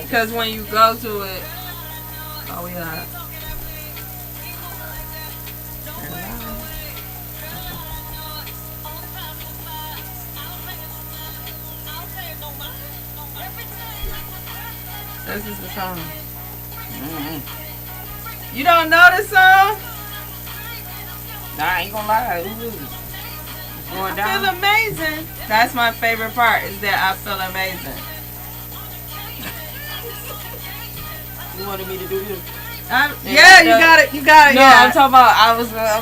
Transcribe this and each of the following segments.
Because when you go to it, oh, we are. This is the song. You don't know this song? Nah, I ain't gonna lie. Ooh. Going down. I feel amazing. That's my favorite part, is that I feel amazing. You wanted me to do this? Yeah, you got it. You got it. No, yeah. I'm talking about. I'm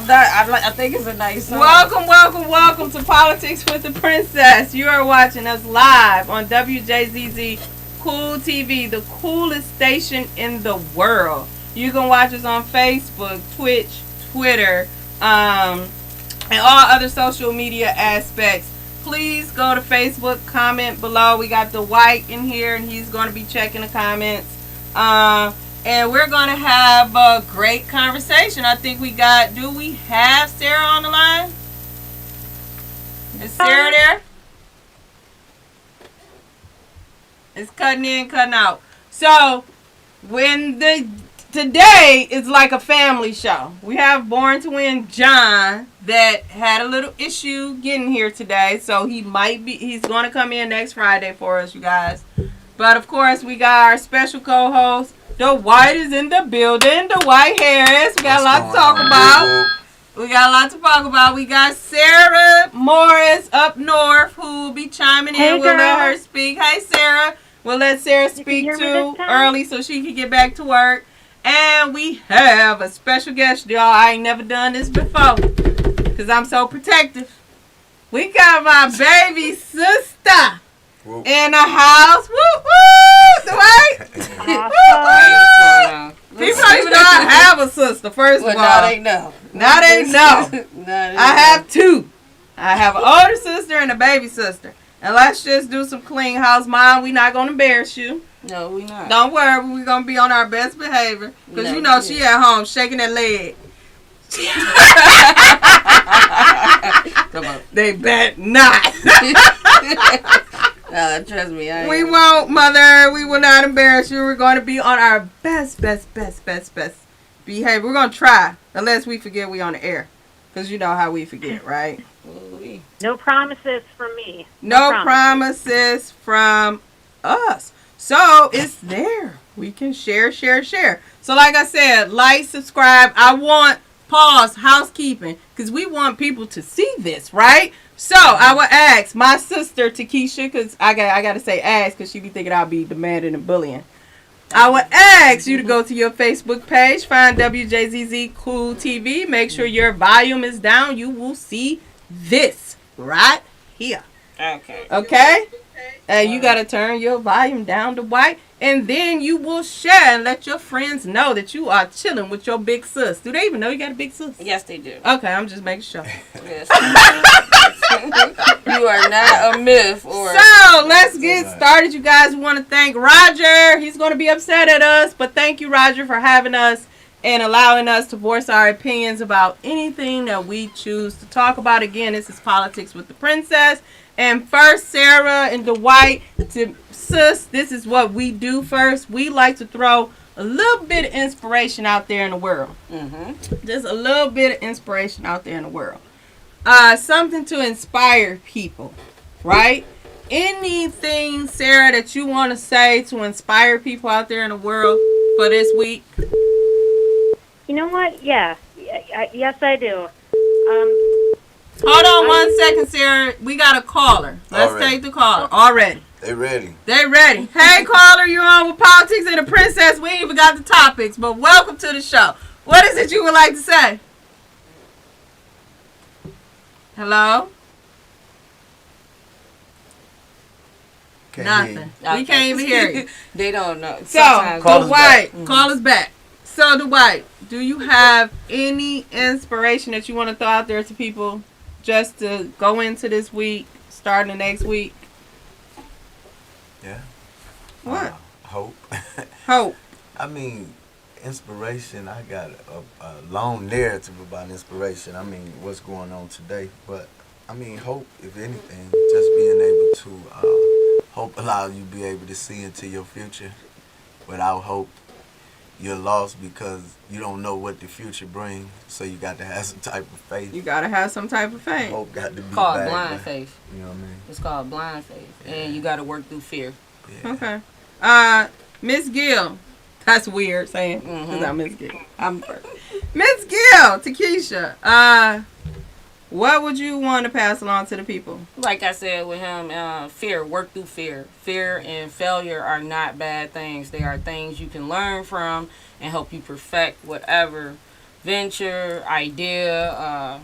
not. I think it's a nice song. Welcome to Politics with the Princess. You are watching us live on WJZZ Cool TV, the coolest station in the world. You can watch us on Facebook, Twitch, Twitter, and all other social media aspects. Please go to Facebook, comment below. We got Dwight in here, and he's going to be checking the comments. And we're going to have a great conversation. I think do we have Sarah on the line? Is Sarah there? It's cutting in, cutting out. So, today is like a family show. We have Born to Win John that had a little issue getting here today. So he's going to come in next Friday for us, you guys. But of course, we got our special co-host, Dwight is in the building. Dwight Harris. We got a lot to talk about. We got Sarah Morris up north who will be chiming in. We'll let her speak. Hey, Sarah. We'll let Sarah speak too early so she can get back to work. And we have a special guest, y'all. I ain't never done this before because I'm so protective. We got my baby sister in the house. Woo woo! Dwight. People even know I have a sister, first of all. Now they know. Now they know. I have two. I have an older sister and a baby sister. And let's just do some clean house. Mom, we not going to embarrass you. No, we not. Don't worry. We're going to be on our best behavior. Because you know she at home shaking that leg. They bet not. Trust me. We won't, mother. We will not embarrass you. We're going to be on our best behavior. We're going to try. Unless we forget we on the air. Because you know how we forget, right? No promises from me. No promises from us. So it's there. We can share. So like I said, like, subscribe. I want housekeeping. Because we want people to see this, right? So I will ask my sister Takesha, because I got to say ask because she be thinking I'll be demanding and bullying. I would ask you to go to your Facebook page, find WJZZ Cool TV. Make sure your volume is down. You will see this right here. Okay? And you got to turn your volume down to white. And then you will share and let your friends know that you are chilling with your big sis. Do they even know you got a big sis? Yes, they do. Okay, I'm just making sure. Yes. You are not a myth. So, let's get started, you guys. We want to thank Roger. He's going to be upset at us, but thank you, Roger, for having us and allowing us to voice our opinions about anything that we choose to talk about. Again, this is Politics with the Princess. And first, Sarah and Dwight, sis, this is what we do first. We like to throw a little bit of inspiration out there in the world. Just a little bit of inspiration out there in the world. Something to inspire people, right? Anything, Sarah, that you want to say to inspire people out there in the world for this week? You know what? Yeah. Yes, I do. Hold on 1 second, Sarah. We got a caller. Let's take the caller. Already. They ready. Hey, caller, you're on with Politics and the Princess. We ain't even got the topics, but welcome to the show. What is it you would like to say? Hello? Nothing. We can't even hear you. They don't know. So, Dwight, call us back. So, Dwight, do you have any inspiration that you want to throw out there to people just to go into this week, starting the next week? Yeah. What? Hope. Hope. I mean, inspiration. I got a long narrative about inspiration. I mean, what's going on today. But, I mean, hope, if anything, just being able to, hope allows you to be able to see into your future without hope, you're lost because you don't know what the future brings. So you got to have some type of faith. You gotta have some type of faith. Hope got to be Called back, blind man. faith. You know what I mean? It's called blind faith, and you got to work through fear. Yeah. Okay. Miss Gill. That's weird saying because I'm Miss Gill. I'm Miss Gill, Takesha. What would you want to pass along to the people? Like I said with him, fear, work through fear. Fear and failure are not bad things. They are things you can learn from and help you perfect whatever venture, idea,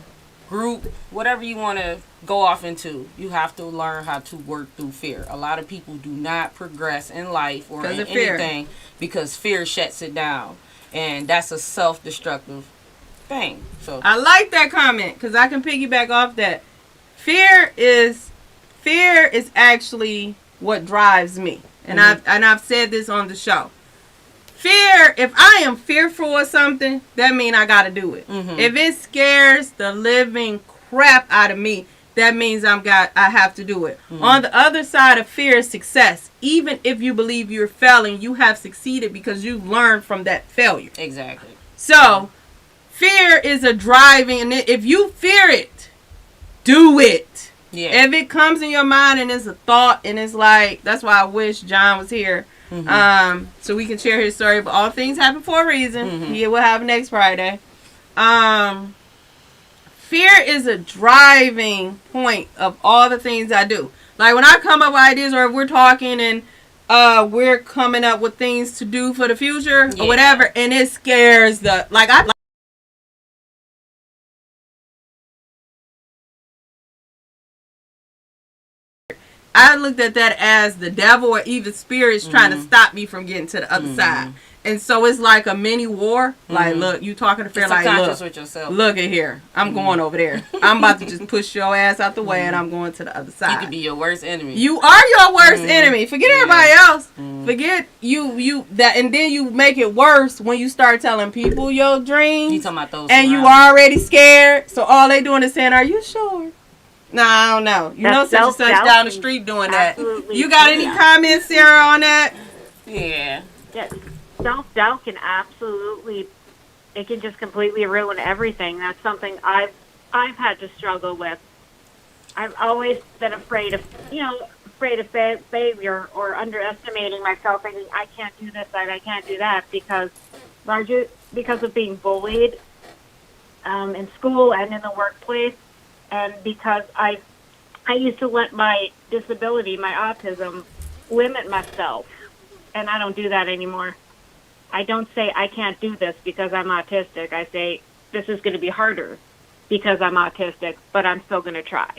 group, whatever you want to go off into. You have to learn how to work through fear. A lot of people do not progress in life or in anything because fear shuts it down. And that's a self-destructive thing. So I like that comment because I can piggyback off that. Fear is actually what drives me, and I've said this on the show. Fear, if I am fearful of something, that means I got to do it. If it scares the living crap out of me, that means I have to do it. On the other side of fear is success. Even if you believe you're failing, you have succeeded because you learned from that failure. exactly. So fear is a driving, and if you fear it, do it. Yeah. If it comes in your mind and it's a thought, and it's like, that's why I wish John was here, so we can share his story. But all things happen for a reason. He will have next Friday. Fear is a driving point of all the things I do. Like when I come up with ideas, or if we're talking and we're coming up with things to do for the future or whatever, and it scares I looked at that as the devil or evil spirits trying to stop me from getting to the other side. And so it's like a mini war. Like, look, you talking to fear, like, look, with yourself. look at here. I'm going over there. I'm about to just push your ass out the way, and I'm going to the other side. You could be your worst enemy. You are your worst enemy. Forget everybody else. Forget you that, and then you make it worse when you start telling people your dreams. You talking about those and you around. already scared. So all they doing is saying, "Are you sure?" No, I don't know. You know, That's such and such self-doubt. down the street doing that. Absolutely. You got any comments, Sarah, on that? Yeah. Yes. Self-doubt can absolutely, it can just completely ruin everything. That's something I've had to struggle with. I've always been afraid of failure or underestimating myself, thinking I can't do this, I can't do that, because of being bullied in school and in the workplace, and because I used to let my disability, my autism, limit myself, and I don't do that anymore. I don't say I can't do this because I'm autistic. I say this is going to be harder because I'm autistic, but I'm still going to try.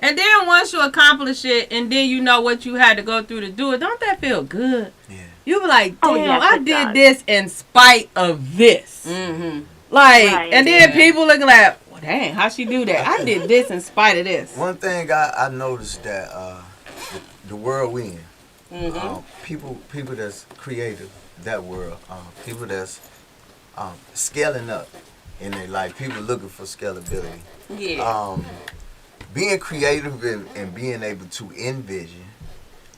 And then once you accomplish it, and then you know what you had to go through to do it, don't that feel good? Yeah. You be like, damn, yes, I it did does. this in spite of this. Like, Right, and then yeah. people looking like, well, dang, how she do that? I did this in spite of this. One thing I noticed that the world we in, people that's creative, that world, people that's scaling up in their life, people looking for scalability. Yeah. Being creative and being able to envision,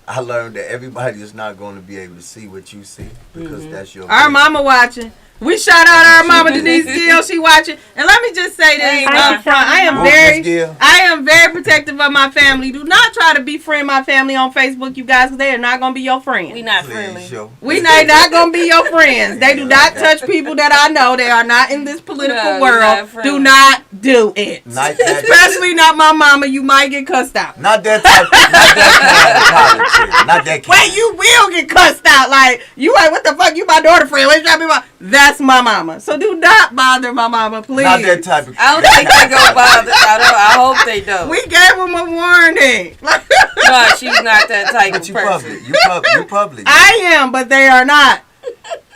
I learned that everybody is not going to be able to see what you see because that's your Our vision. mama watching. We shout out our mama Denise Gill. She watching. And let me just say this up front. Miss Gill. I am very protective of my family. Do not try to befriend my family on Facebook, you guys, because they are not going to be your friends. We not Please, friendly. yo. We not going to be your friends. They do not touch people that I know. They are not in this political No, we're not world. friendly. Do not do it. Not that, Especially not my mama. You might get cussed out. not that type, not that kind of politics. Not that kind. Wait, you will get cussed out. Like, you like, what the fuck? You my daughter friend. What you trying to be my... That's my mama. So do not bother my mama, please. Not that type of. I don't think they go bother. I hope they don't. We gave them a warning. No, she's not that type But of you person. public. You public. I am, but they are not.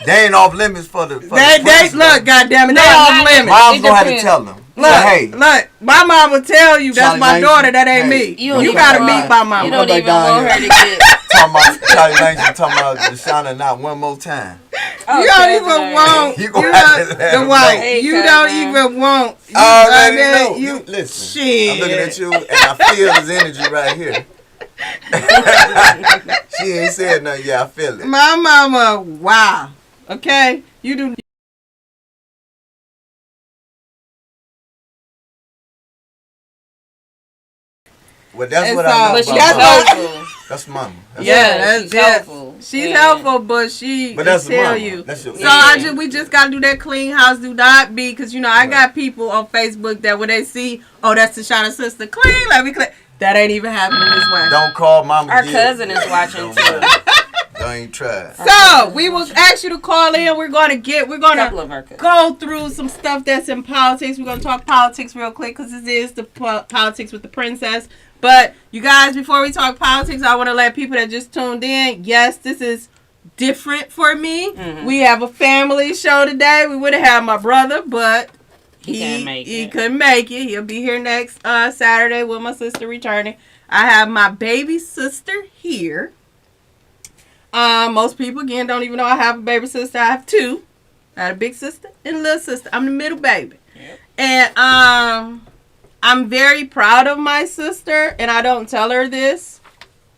They ain't off limits for the. They president. look, goddamn it, they No, off not- limits. Mom's It gonna have to depends. tell them. Look, Say, hey, look, my mom will tell you that's Charlie my Langston, daughter, that ain't hey, me. You don't You even gotta want- meet my mama. You don't Come even back want down her to get. talking about Charlie Langston, talking about Deshauna not one more time. You don't even want You gonna have to let the them white. know. Hey, You cousin. don't even want. I already know. You You listen. shit. I'm looking at you and I feel his energy right here. She ain't said nothing. Yeah, I feel it. My mama, wow. Okay, you do. Well, that's And what so- I know But she's about mama. helpful. That's mama. That's Yeah, she's that's helpful. She's Yeah. helpful, but she But that's will tell mama. you. That's your So Yeah. we just gotta do that clean house, do not be, because I got people on Facebook that when they see, oh, that's Tashana's sister, clean, let me clean. That ain't even happening this way. Don't call mama. Our Jill. cousin is watching Don't too. matter. Don't even try. So we will ask you to call in. We're Couple gonna of our cousins. go through some stuff that's in politics. We're gonna talk politics real quick because this is the politics with the princess. But you guys, before we talk politics, I want to let people that just tuned in. Yes, this is different for me. Mhm. We have a family show today. We would have had my brother, but He can't make he it. couldn't make it. He'll be here next Saturday with my sister returning. I have my baby sister here. Most people again don't even know I have a baby sister. I have two. I had a big sister and a little sister. I'm the middle baby. Yep. And I'm very proud of my sister, and I don't tell her this.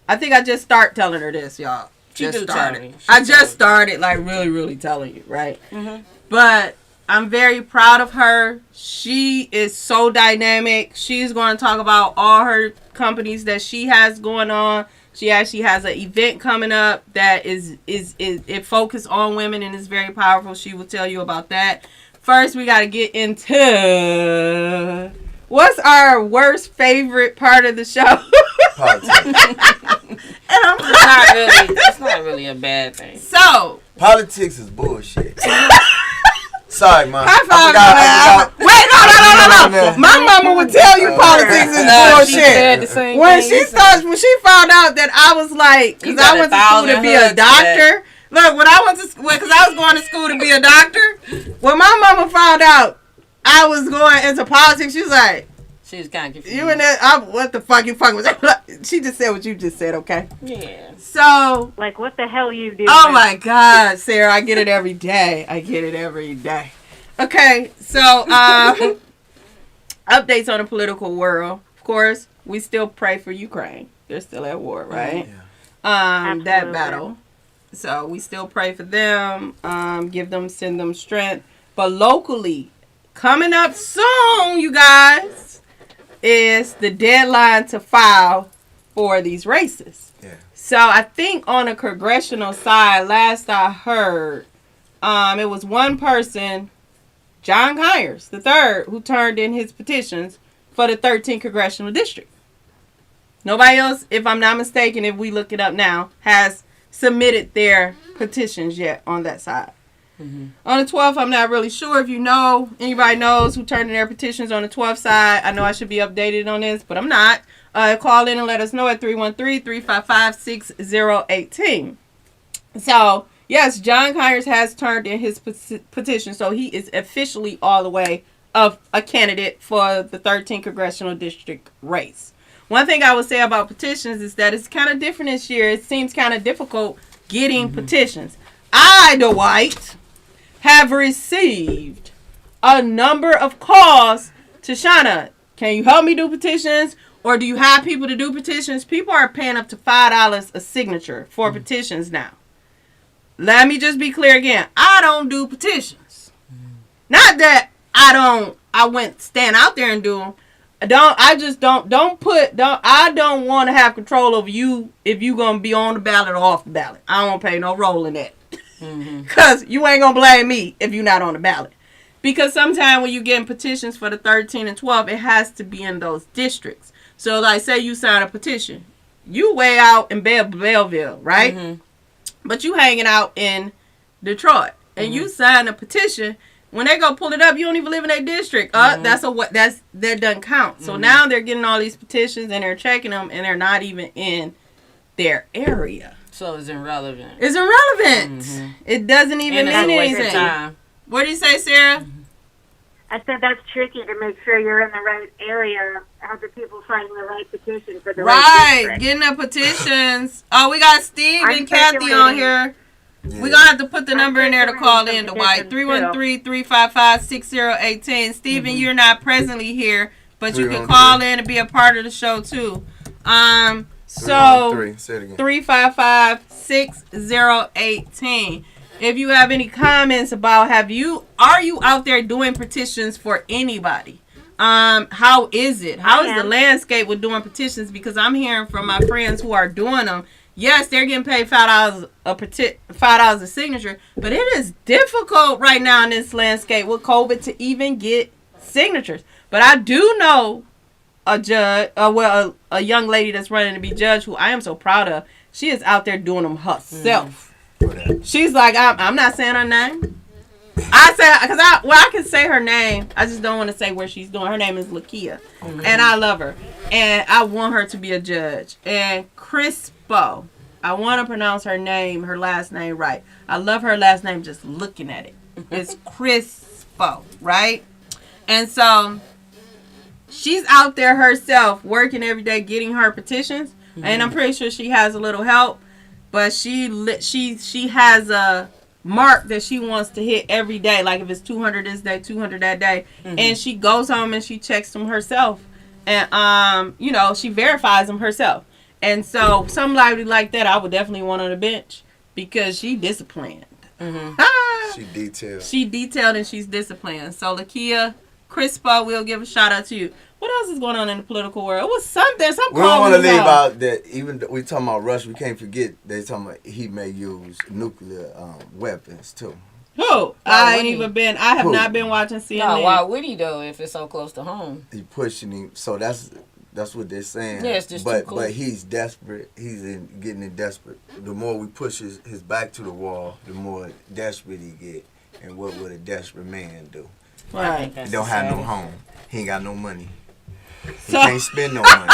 I think I just start telling her this, y'all. She Just do tell started. me. She I told just me. started like really telling you, right? Mhm. But I'm very proud of her. She is so dynamic. She's going to talk about all her companies that she has going on. She actually has an event coming up that is it focused on women and is very powerful. She will tell you about that. First, we got to get into what's our worst favorite part of the show. Politics. And I'm It's not really a bad thing. so. Politics is bullshit. Sorry, mom. High five, man. Wait, no. My mama would tell you politics is She said bullshit. the same When thing she you said. when she found out that I was like, You because got I went to school to 1,000 be a hugs for doctor. Look, when I went to school, because I was going to school to be a doctor. When my mama found out I was going into politics, she was like, She was kind of confused. "You in there? What the fuck you fucking was?" She just said what you just said, okay? Yeah. So, Like, what the hell you do? oh my God, Sarah, I get it every day. Okay, so updates on the political world. Of course, we still pray for Ukraine. They're still at war, right? That Absolutely. battle. So we still pray for them. Send them strength. But locally, coming up soon, you guys, is the deadline to file for these races. Yeah. So I think on the congressional side, last I heard, it was one person, John Conyers III, who turned in his petitions for the 13th congressional district. Nobody else, if I'm not mistaken, if we look it up now, has submitted their petitions yet on that side. Mm-hmm. On the 12th, I'm not really sure if anybody knows who turned in their petitions on the 12th side. I know I should be updated on this, but I'm not. Call in and let us know at 313-355-6018. So, yes, John Conyers has turned in his petition, so he is officially all the way of a candidate for the 13th congressional district race. One thing I would say about petitions is that it's kind of different this year. It seems kind of difficult getting petitions. I, Dwight, have received a number of calls. Tashana, can you help me do petitions? Or do you have people to do petitions? People are paying up to $5 a signature for petitions now. Let me just be clear again. I don't do petitions. Not that I went stand out there and do them. I don't want to have control over you if you going to be on the ballot or off the ballot. I don't play no role in that. Because you ain't going to blame me if you're not on the ballot. Because sometimes when you're getting petitions for the 13 and 12, it has to be in those districts. So, like, say you sign a petition. You way out in Belleville, right? Mm-hmm. But you hanging out in Detroit. And you sign a petition. When they go pull it up, you don't even live in their district. That doesn't count. So now they're getting all these petitions and they're checking them and they're not even in their area. So it's irrelevant. It's irrelevant. It doesn't even And it's mean a waste of anything. time. What do you say, Sarah? I said that's tricky to make sure you're in the right area. How do people find the right petition for the right Right, district? getting the petitions. Oh, we got Steve I'm and Kathy on circulating. here. Yeah. We're going to have to put the number in there to call in, circulating some Dwight. petitions, 313-355-6018. Steven, you're not presently here, but you can call in and be a part of the show, too. So 313. Say it again. 355-6018. If you have any comments about are you out there doing petitions for anybody? How is it? How is the landscape with doing petitions? Because I'm hearing from my friends who are doing them. Yes, they're getting paid $5 a signature, but it is difficult right now in this landscape with COVID to even get signatures. But I do know a judge, a young lady that's running to be judge who I am so proud of. She is out there doing them herself. She's like, I'm not saying her name. I say, because I can say her name. I just don't want to say where she's doing. Her name is Lakia, and I love her, and I want her to be a judge. And Crispo, I want to pronounce her last name right. I love her last name just looking at it. It's Crispo, right? And so she's out there herself working every day, getting her petitions, and I'm pretty sure she has a little help, but she has a mark that she wants to hit every day. Like if it's 200 this day, 200 that day, and she goes home and she checks them herself, and she verifies them herself. And so somebody like that, I would definitely want on the bench because she disciplined. She detailed and she's disciplined. So Lakia, Crispo, we'll give a shout out to you. What else is going on in the political world? It was something. We don't want to leave out that even though we talking about Russia, we can't forget they talking about he may use nuclear weapons too. Who? I have not been watching CNN. No, why would he though if it's so close to home? He pushing him, so that's what they're saying. Yeah, it's just too close. But he's desperate. He's getting desperate. The more we push his back to the wall, the more desperate he get. And what would a desperate man do? Right. He don't have no home. He ain't got no money. He So, can't spend no money.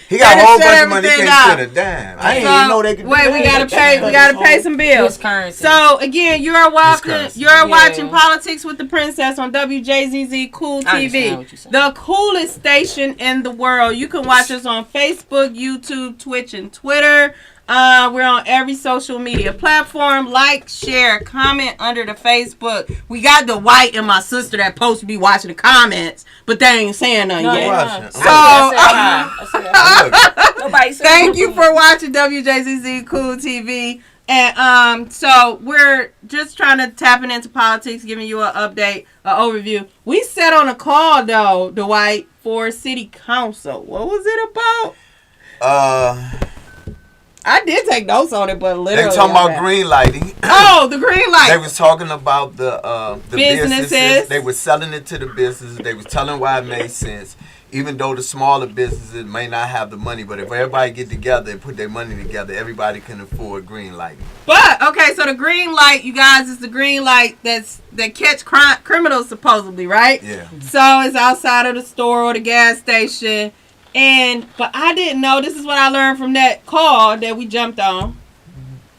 He got a whole bunch of money. He can't spend a dime. I didn't even know they could do that. Wait, we gotta pay some bills. So again, you're watching Politics with the Princess on WJZZ Cool TV, the coolest station in the world. You can watch us on Facebook, YouTube, Twitch, and Twitter. We're on every social media platform. Like, share, comment under the Facebook. We got the white and my sister that supposed to be watching the comments, but they ain't saying nothing yet. Thank you for watching WJZZ Cool TV. And so we're just trying to tapping into politics, giving you an update, an overview. We sat on a call though, Dwight, for city council. What was it about? I did take notes on it, but literally. They talking about green lighting. Oh, the green light. They was talking about the businesses. They were selling it to the businesses. They was telling why it made sense. Even though the smaller businesses may not have the money, but if everybody get together and put their money together, everybody can afford green lighting. But okay, so the green light, you guys, is the green light that catch criminals supposedly, right? Yeah. So it's outside of the store or the gas station. But I didn't know, this is what I learned from that call that we jumped on,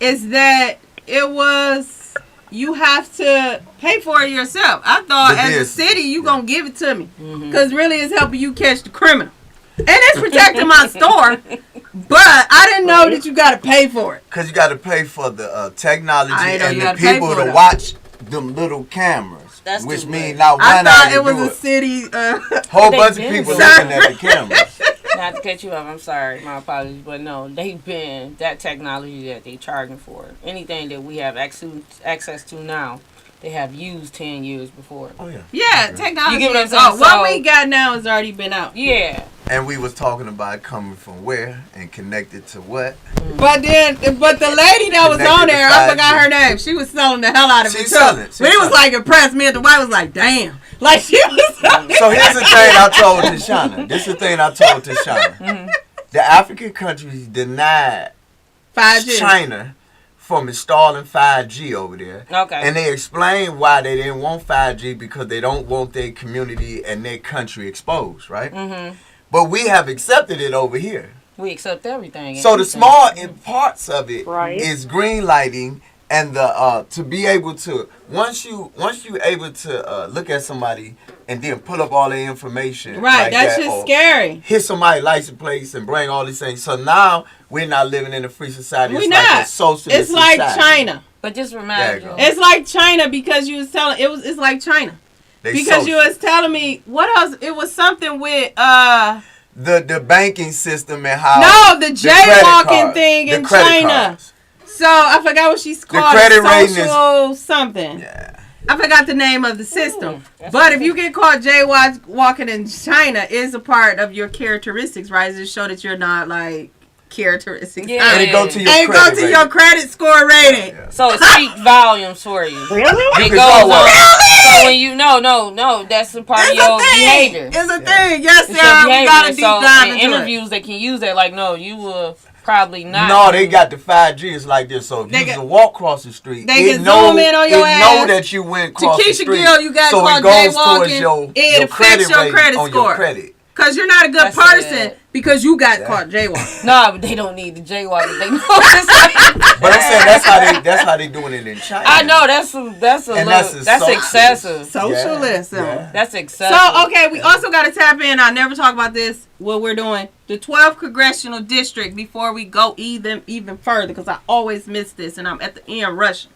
is that it was, you have to pay for it yourself. I thought as a city, you going to give it to me. Because really it's helping you catch the criminal. And it's protecting my store. But I didn't know that you got to pay for it. Because you got to pay for the technology and the people to watch them little cameras. Which means not one. I thought it was a city. Whole bunch of people looking at the cameras. Not to cut you off, I'm sorry, my apologies, but no, they've been that technology that they charging for. Anything that we have access to now, they have used 10 years before. Oh yeah. Yeah, technology. You get what I'm saying? What we got now has already been out. Yeah. And we was talking about coming from where and connected to what. But the lady that was on there, I forgot her name. She was selling the hell out of it. But it was like impressed me, and the wife was like, damn. Like she was. So here's the thing I told Tashana. This is the thing I told Tashana. The African countries denied 5G. China from installing 5G over there. Okay. And they explained why they didn't want 5G because they don't want their community and their country exposed, right? Mm-hmm. But we have accepted it over here. We accept everything. So the small parts of it Right. is green lighting and the to be able to once you able to look at somebody and then pull up all their information. Right, like that's that, just scary. Hit somebody's license plates and bring all these things. So now we're not living in a free society. We're it's not. Like a socialist it's like society. China. But just remember, It's like China because you was telling it's like China. Because you was telling me what else? It was something with the banking system and how No, the credit jaywalking cards- thing the in credit China. cards. So I forgot what she's called. credit rating is- Social something. Yeah. I forgot the name of the system. that's But if you get caught jaywalking in China, is a part of your characteristics, right? It just show that you're not like characteristics. Yeah. And it go to your And credit go to rating. your credit score rating. Yeah. So it speaks volumes for you. Really? It can goes go on. up. So when you no, that's a part of It's your a thing. behavior. It's a thing. Yes, It's your sir. We behavior. got to deep So dive in into it. interviews, they can use that. Like, no, you will probably not. No, they got the 5G. It's like this. So if They you got- just walk across the street, they it can know, zoom in on your it ass. know that you went across the Keisha street. Gill, you got so caught it goes towards jaywalking. your It your credit affects your rating credit on score. your credit. Because you're not a good That's person it. because you got Yeah. caught jaywalking. No, but they don't need the jaywalking. They know it's But I'm saying that's how they doing it in China. I know that's a And little, that's a that's social- excessive. Socialism. Yeah. That's excessive. So, okay, we also got to tap in. I never talk about this, what we're doing. The 12th Congressional District before we go even further because I always miss this and I'm at the end rushing.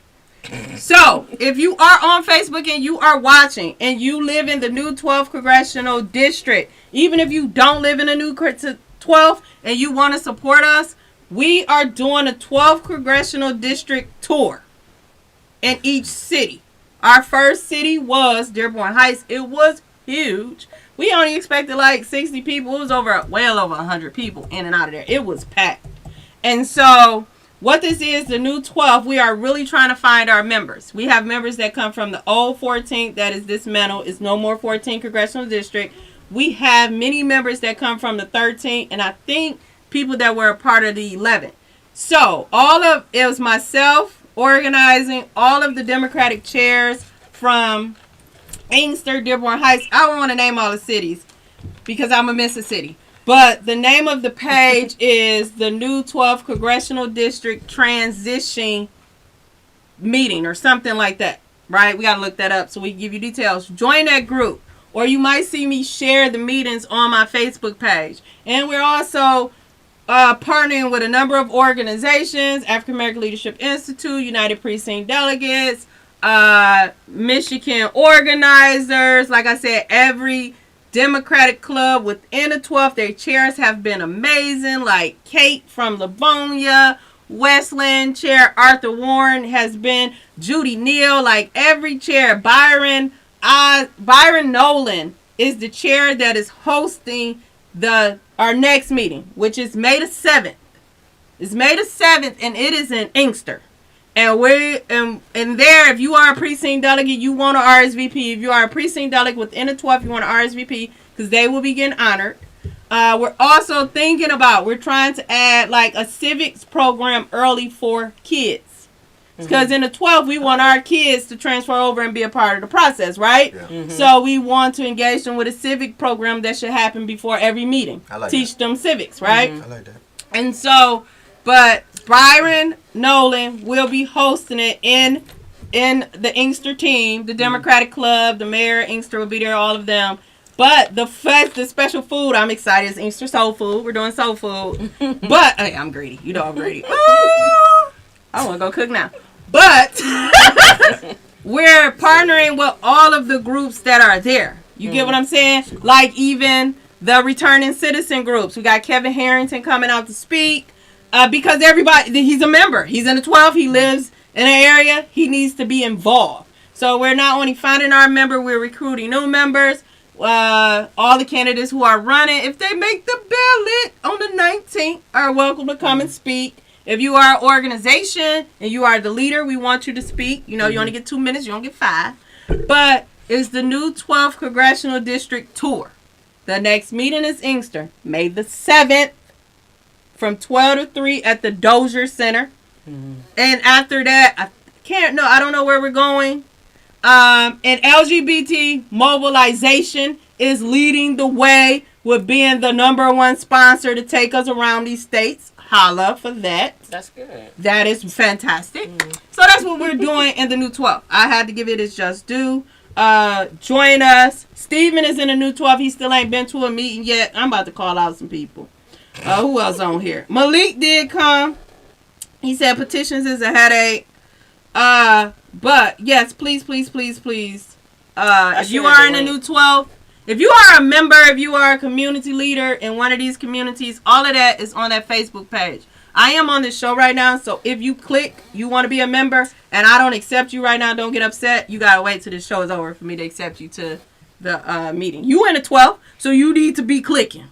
So, if you are on Facebook and you are watching and you live in the new 12th Congressional District, even if you don't live in the new 12th and you want to support us, we are doing a 12th Congressional District tour in each city. Our first city was Dearborn Heights. It was huge. We only expected like 60 people. It was well over 100 people in and out of there. It was packed. And so what this is, the new 12, we are really trying to find our members. We have members that come from the old 14th that is dismantled. It's no more 14th Congressional District. We have many members that come from the 13th, and I think people that were a part of the 11th. So it was myself organizing all of the Democratic chairs from Inkster, Dearborn Heights. I don't want to name all the cities because I'm going to miss a city. But the name of the page is the new 12th Congressional District Transition Meeting or something like that, right? We got to look that up so we can give you details. Join that group. Or you might see me share the meetings on my Facebook page. And we're also partnering with a number of organizations, African American Leadership Institute, United Precinct Delegates, Michigan organizers. Like I said, every Democratic club within the 12th, their chairs have been amazing. Like Kate from Livonia, Westland chair, Arthur Warren has been, Judy Neal, like every chair. Byron Nolan is the chair that is hosting our next meeting, which is May the 7th. It's May the 7th, and it is in Inkster. And there, if you are a precinct delegate, you want to RSVP. If you are a precinct delegate within the 12th, you want to RSVP because they will be getting honored. We're also we're trying to add like a civics program early for kids. Because in the 12th, we want our kids to transfer over and be a part of the process, right? Yeah. Mm-hmm. So we want to engage them with a civic program that should happen before every meeting. I like Teach them civics, right? I like that. And so, but Byron Nolan will be hosting it in the Inkster team, the Democratic Club, the mayor, Inkster will be there, all of them. But the special food, I'm excited, is Inkster soul food. We're doing soul food. But, hey, I'm greedy. You know I'm greedy. Ooh, I want to go cook now. But we're partnering with all of the groups that are there. You get what I'm saying? Like even the returning citizen groups. We got Kevin Harrington coming out to speak. Because he's a member. He's in the 12. He lives in an area. He needs to be involved. So we're not only finding our member, we're recruiting new members. All the candidates who are running, if they make the ballot on the 19th, are welcome to come and speak. If you are an organization and you are the leader, we want you to speak. You know, you only get 2 minutes. You don't get 5. But it's the new 12th Congressional District Tour. The next meeting is Inkster, May the 7th. From 12 to 3 at the Dozier Center. And after that, I don't know where we're going. And LGBT mobilization is leading the way with being the #1 sponsor to take us around these states. Holla for that. That's good. That is fantastic. So that's what we're doing in the new 12. I had to give it its just due. Join us. Steven is in the new 12. He still ain't been to a meeting yet. I'm about to call out some people. Who else on here? Malik did come. He said petitions is a headache. But yes, please. If you are in the new 12, If you are a member, if you are a community leader in one of these communities, all of that is on that Facebook page. I am on this show right now, so if you click, you want to be a member, and I don't accept you right now, don't get upset. You got to wait till the show is over for me to accept you to the meeting. You in the 12th, so you need to be clicking.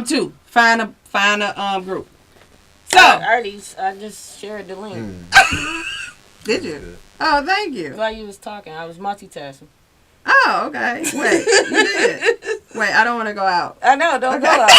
Too. Find a group. So. I just shared the link. Did you? Oh, thank you. While you was talking, I was multitasking. Oh, okay. Wait, you did. Wait, I don't want to go out. I know, don't go out.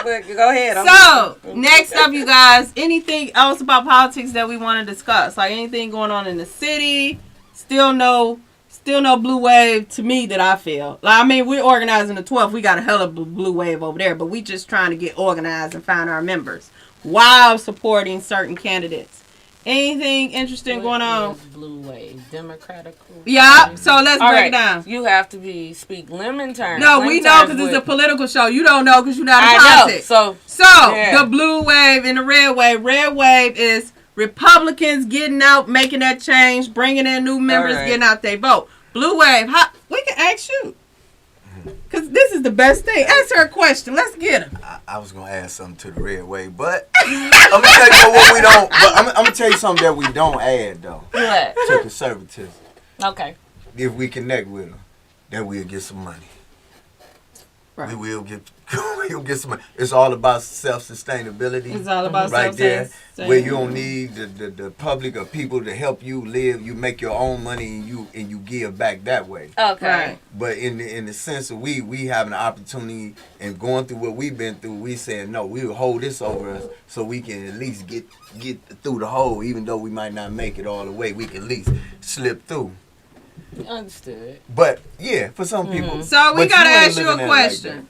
But go ahead. So, next up, you guys, anything else about politics that we want to discuss? Like anything going on in the city? Still no blue wave to me that I feel. Like, I mean, we're organizing the 12th. We got a hell of a blue wave over there, but we just trying to get organized and find our members while supporting certain candidates. Anything interesting going on? Blue wave, democratic. Yeah. So let's break it down. You have to speak lemon terms. No, we know because it's a political show. You don't know because you're not in politics. So the blue wave and the red wave. Red wave is Republicans getting out, making that change, bringing in new members, getting out their vote. Blue wave. We can ask you. Because this is the best thing. Answer a question. Let's get him. I was gonna add something to the red wave, but I'm gonna tell you what we don't. But I'm gonna tell you something that we don't add though. What? To conservatism. Okay. If we connect with them, then we'll get some money. Right. We'll get some money. It's all about self-sustainability. It's all about right there, self-sustainability. where you don't need the public or people to help you live. You make your own money and you give back that way. Okay. Right. But in the sense of we having an opportunity and going through what we've been through, we saying no, we will hold this over us so we can at least get through the hole. Even though we might not make it all the way, we can at least slip through. Understood. But yeah, for some people. So we gotta ask you a question.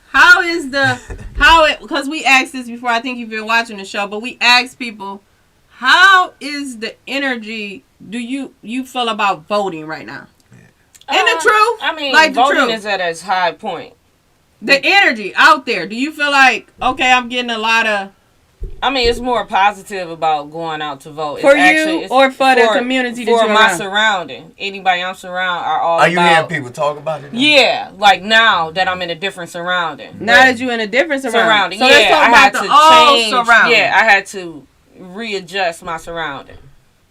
Because we asked this before, I think you've been watching the show, but we asked people, how is the energy do you feel about voting right now? Yeah. And the truth? I mean, like voting is at its high point. The energy out there. Do you feel like, okay, I'm getting a lot of... I mean, it's more positive about going out to vote. For you or for the community that you're for my around? surrounding. Anybody I'm surrounded are all Are about... you hearing people talk about it? Now? Yeah, like now that I'm in a different surrounding. Now that you're in a different surrounding. So yeah, let's talk I about had the to old change. surrounding. Yeah, I had to readjust my surrounding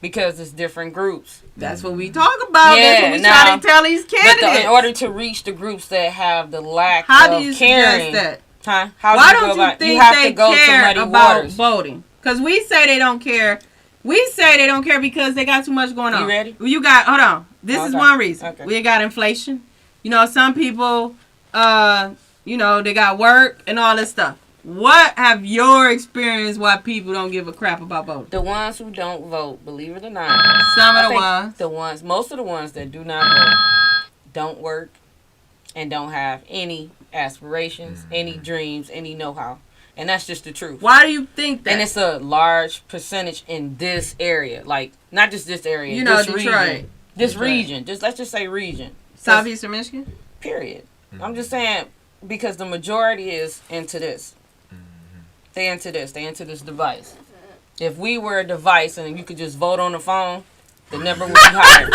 because it's different groups. That's what we talk about. Yeah, that's what we try to tell these candidates. But in order to reach the groups that have the lack How of do you caring... suggest that? Huh? Why don't you think you have they to go care to about waters. voting? Because we say they don't care. We say they don't care because they got too much going on. You ready? Hold on. This is one reason. Okay. We got inflation. You know, some people, they got work and all this stuff. What have your experience why people don't give a crap about voting? The ones who don't vote, believe it or not. Some of the ones. Most of the ones that do not vote don't work and don't have any aspirations, any dreams, any know-how. And that's just the truth. Why do you think that? And it's a large percentage in this area. Like, not just this area. You know, this Detroit. region. This region. Let's just say region. Southeastern Michigan? Period. I'm just saying because the majority is into this. They into this. They into this device. If we were a device and you could just vote on the phone, the number would be higher.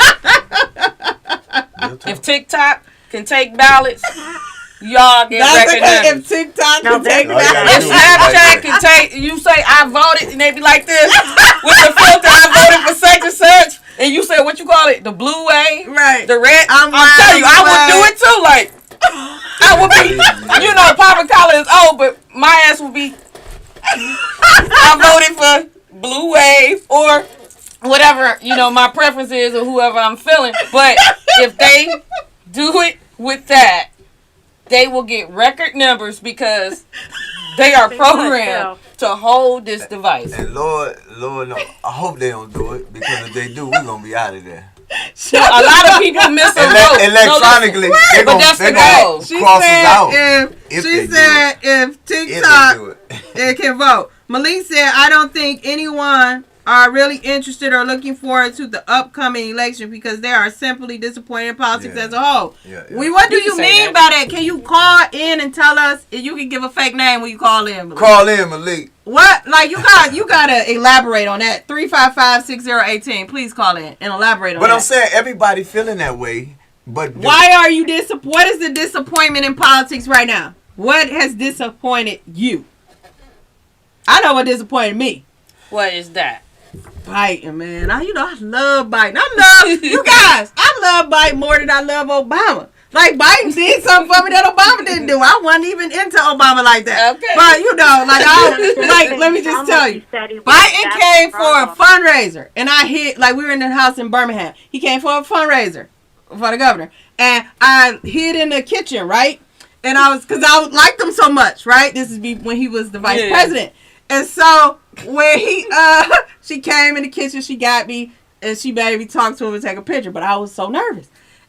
If TikTok can take ballots, y'all get recognized. If TikTok can take ballots. If Snapchat can take, you say I voted, and they be like this with the filter. I voted for such and such, and you say what you call it, the blue wave, right? The red. I'm telling you, I would do it too. Like I would be, popping collar is old, but my ass would be. I voted for blue wave or whatever my preference is or whoever I'm feeling. But if they do it with that, they will get record numbers because they are programmed to hold this device. And Lord, no, I hope they don't do it because if they do, we're gonna be out of there. A lot of people miss a vote. Electronically, they're gonna cross us out. She said if TikTok it can vote. Malik said, I don't think anyone are really interested or looking forward to the upcoming election because they are simply disappointed in politics as a whole. What do you mean by that? Can you call in and tell us if you can give a fake name when you call in, Malik? Call in, Malik. What? Like you gotta elaborate on that. 355-6018. Please call in and elaborate on that. But I'm saying everybody feeling that way But Why are you disappointed? What is the disappointment in politics right now? What has disappointed you? I know what disappointed me. What is that? Biden, man. I love Biden. You guys, I love Biden more than I love Obama. Like, Biden did something for me that Obama didn't do. I wasn't even into Obama like that. Okay. But, let me just tell you. Biden came for a fundraiser. And I hid, we were in the house in Birmingham. He came for a fundraiser for the governor. And I hid in the kitchen, right? And because I liked him so much, right? This is when he was the vice president. And so, when she came in the kitchen, she got me, and she made me talk to him and take a picture. But I was so nervous.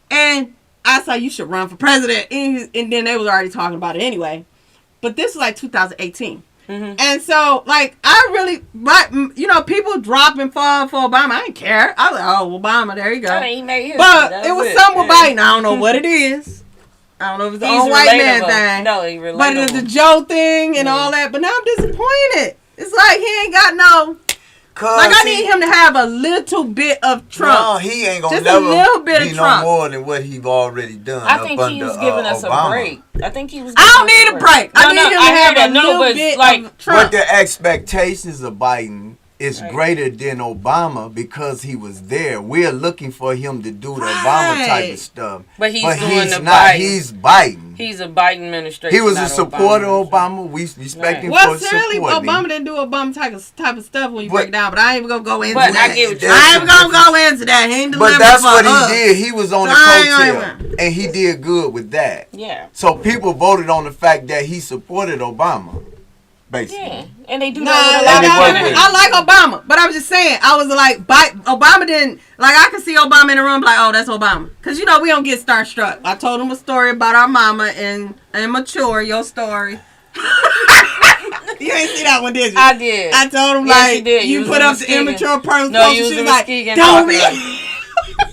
And I said, you should run for president. And then they was already talking about it anyway. But this was like 2018. Mm-hmm. And so, I really, people drop and fall for Obama. I didn't care. I was like, oh, Obama, there you go. He made his, but it was something with Biden. I don't know what it is. I don't know if it's the old white man thing. No, he's relatable. But it's the Joe thing and all that. But now I'm disappointed. It's like he ain't got no... I need him to have a little bit of Trump. No, he ain't gonna just never a little bit be of Trump. no more than what he's already done. I think he was giving us Obama. a break. I think he was. I don't need a break. I need him to have a little bit of Trump. But the expectations of Biden is greater than Obama because he was there. We're looking for him to do the Obama type of stuff. But he's doing the not. Biden. He's Biden. He's a Biden administration. He was a supporter of Obama. We respect him for supporting Obama didn't do Obama type of stuff when you break down, but I ain't even gonna go into that. I ain't even gonna go into that. He ain't but that's what he did. He was on the coattail, and he did good with that. Yeah. So people voted on the fact that he supported Obama. Basically. Yeah, and they do that with a lot of candidates. I like Obama, but I was just saying, I was like, Obama didn't, I could see Obama in the room, oh, that's Obama. Because, we don't get starstruck. I told him a story about our mama and Mature, your story. You ain't see that one, did you? I did. I told him, you put up the immature person. No, you was in Muskegon. Don't be.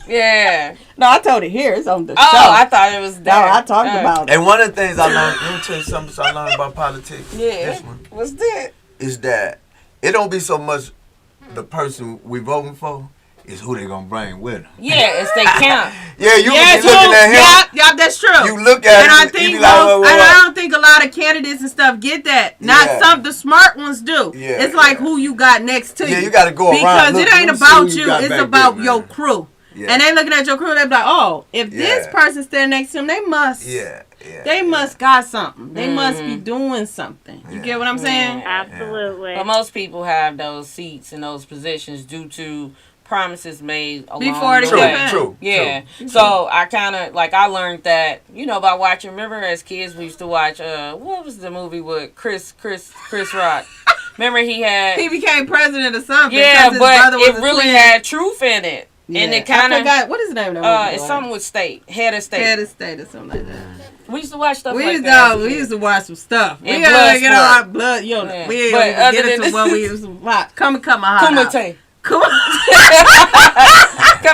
Yeah. No, I told it here. It's on the show. Oh, I thought it was there. No, I talked about it. And one of the things I learned, let me tell you something I learned about politics. Yeah. This one. What's that? Is that it don't be so much the person we voting for, is who they gonna bring with them. Yeah, it's they count. Yeah, you be looking at him. Yeah, that's true. You look at him, and I don't think a lot of candidates and stuff get that. Not the smart ones do. Yeah, it's like who you got next to you. Yeah, you got to go around. Because it ain't about you. It's about your crew. Yeah. And they looking at your crew, they be like, oh, if this person standing next to them, they must. They must got something. They must be doing something. You get what I'm saying? Absolutely. But most people have those seats and those positions due to promises made along before the way. True. Yeah. So I kind of I learned that by watching. Remember as kids we used to watch what was the movie with Chris Rock? Remember he became president or something. Yeah, but it really had truth in it. Yeah. And it kind of what is the name of that? It's something with head of state or something like that. We used to watch stuff like that. We used to watch some stuff. And we gotta get our blood. We ain't gonna get into what we used to watch. Come and cut my heart out. Come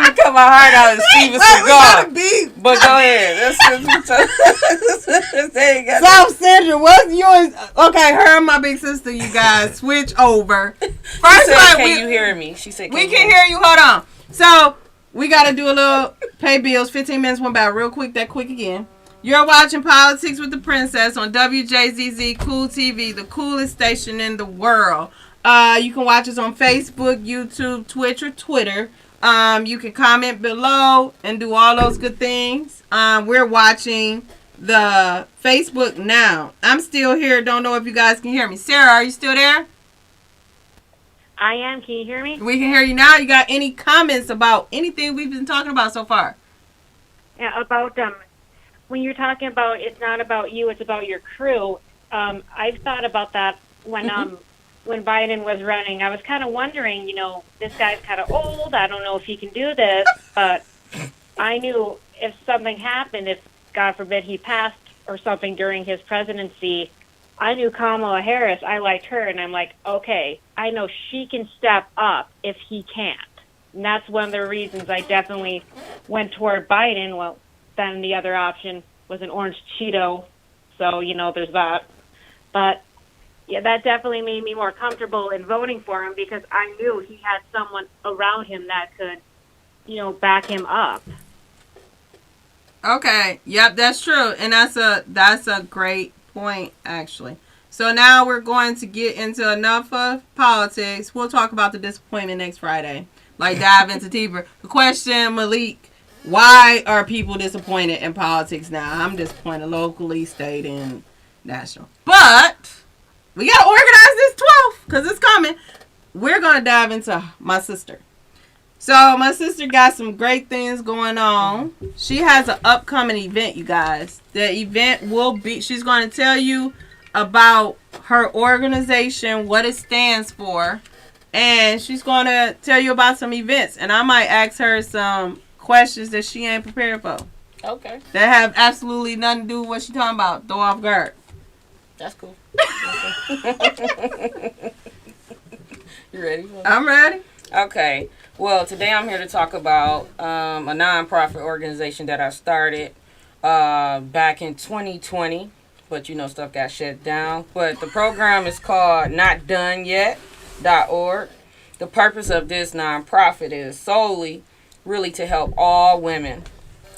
and cut my heart out of Steven Seagal. But go ahead. So, Sandra, what's yours? Okay, her and my big sister, you guys, switch over. First, can you hear me? She said, we can hear you. Hold on. So, we got to do a little pay bills. 15 minutes went by real quick. That quick again. You're watching Politics with the Princess on WJZZ Cool TV, the coolest station in the world. You can watch us on Facebook, YouTube, Twitch, or Twitter. You can comment below and do all those good things. We're watching the Facebook now. I'm still here. Don't know if you guys can hear me. Sarah, are you still there? I am. Can you hear me? We can hear you now. You got any comments about anything we've been talking about so far? Yeah, about when you're talking about it's not about you, it's about your crew. I've thought about that when Biden was running. I was kind of wondering, this guy's kind of old. I don't know if he can do this, but I knew if something happened, if God forbid he passed or something during his presidency, I knew Kamala Harris. I liked her, and I'm like, okay, I know she can step up if he can't. And that's one of the reasons I definitely went toward Biden. Well, then the other option was an orange Cheeto, so, there's that. But, yeah, that definitely made me more comfortable in voting for him because I knew he had someone around him that could, back him up. Okay. Yep, that's true. And that's a great point, actually. So now we're going to get into enough of politics. We'll talk about the disappointment next Friday. Like dive into deeper. The question, Malik, why are people disappointed in politics now? I'm disappointed locally, state, and national. But we got to organize this 12th because it's coming. We're going to dive into my sister. So my sister got some great things going on. She has an upcoming event, you guys. The event will be, she's going to tell you about her organization, what it stands for, and she's going to tell you about some events. And I might ask her some questions that she ain't prepared for. Okay. That have absolutely nothing to do with what she's talking about. Throw off guard. That's cool. You ready? I'm ready. Okay. Well, today I'm here to talk about a nonprofit organization that I started back in 2020. But, stuff got shut down. But the program is called NotDoneYet.org. The purpose of this nonprofit is solely really to help all women